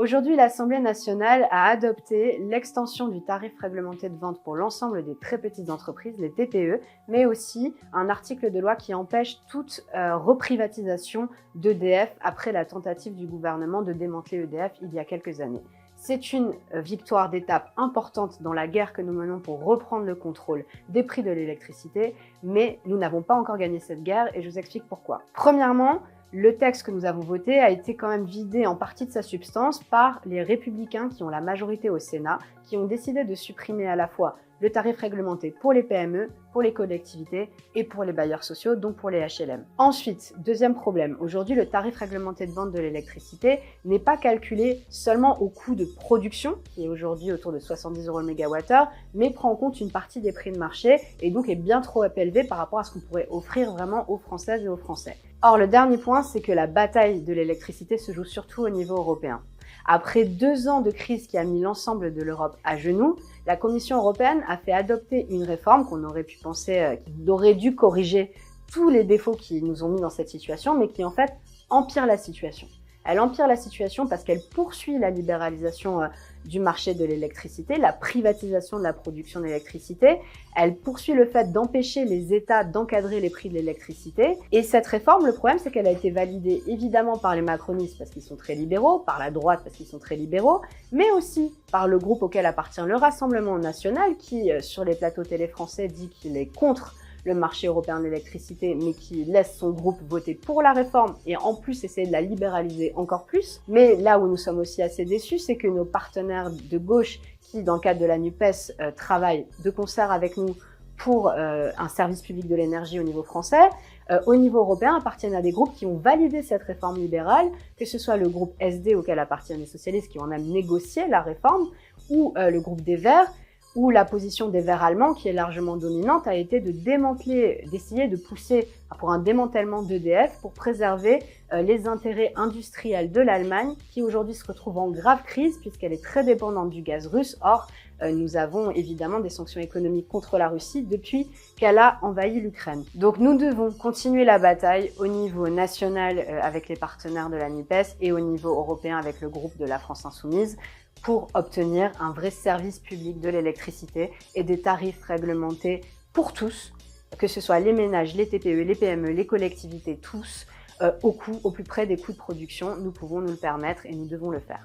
Aujourd'hui, l'Assemblée nationale a adopté l'extension du tarif réglementé de vente pour l'ensemble des très petites entreprises, les TPE, mais aussi un article de loi qui empêche toute reprivatisation d'EDF après la tentative du gouvernement de démanteler EDF il y a quelques années. C'est une victoire d'étape importante dans la guerre que nous menons pour reprendre le contrôle des prix de l'électricité, mais nous n'avons pas encore gagné cette guerre et je vous explique pourquoi. Premièrement, le texte que nous avons voté a été quand même vidé en partie de sa substance par les Républicains qui ont la majorité au Sénat, qui ont décidé de supprimer à la fois le tarif réglementé pour les PME, pour les collectivités et pour les bailleurs sociaux, donc pour les HLM. Ensuite, deuxième problème, aujourd'hui le tarif réglementé de vente de l'électricité n'est pas calculé seulement au coût de production, qui est aujourd'hui autour de 70 € le mégawattheure, mais prend en compte une partie des prix de marché et donc est bien trop élevé par rapport à ce qu'on pourrait offrir vraiment aux Françaises et aux Français. Or, le dernier point, c'est que la bataille de l'électricité se joue surtout au niveau européen. Après 2 ans de crise qui a mis l'ensemble de l'Europe à genoux, la Commission européenne a fait adopter une réforme qu'on aurait pu penser qu'il aurait dû corriger tous les défauts qui nous ont mis dans cette situation, mais qui en fait empire la situation. Elle empire la situation parce qu'elle poursuit la libéralisation du marché de l'électricité, la privatisation de la production d'électricité. Elle poursuit le fait d'empêcher les États d'encadrer les prix de l'électricité. Et cette réforme, le problème, c'est qu'elle a été validée évidemment par les macronistes parce qu'ils sont très libéraux, par la droite parce qu'ils sont très libéraux, mais aussi par le groupe auquel appartient le Rassemblement national qui, sur les plateaux télé français, dit qu'il est contre le marché européen de l'électricité, mais qui laisse son groupe voter pour la réforme et en plus essayer de la libéraliser encore plus. Mais là où nous sommes aussi assez déçus, c'est que nos partenaires de gauche qui, dans le cadre de la NUPES, travaillent de concert avec nous pour un service public de l'énergie au niveau français, au niveau européen appartiennent à des groupes qui ont validé cette réforme libérale, que ce soit le groupe SD auquel appartiennent les socialistes qui ont même négocié la réforme, ou le groupe des Verts, où la position des Verts allemands, qui est largement dominante, a été de démanteler, d'essayer de pousser pour un démantèlement d'EDF pour préserver les intérêts industriels de l'Allemagne, qui aujourd'hui se retrouve en grave crise puisqu'elle est très dépendante du gaz russe. Or, nous avons évidemment des sanctions économiques contre la Russie depuis qu'elle a envahi l'Ukraine. Donc nous devons continuer la bataille au niveau national avec les partenaires de la NUPES et au niveau européen avec le groupe de la France Insoumise, pour obtenir un vrai service public de l'électricité et des tarifs réglementés pour tous, que ce soit les ménages, les TPE, les PME, les collectivités, tous, au plus près des coûts de production. Nous pouvons nous le permettre et nous devons le faire.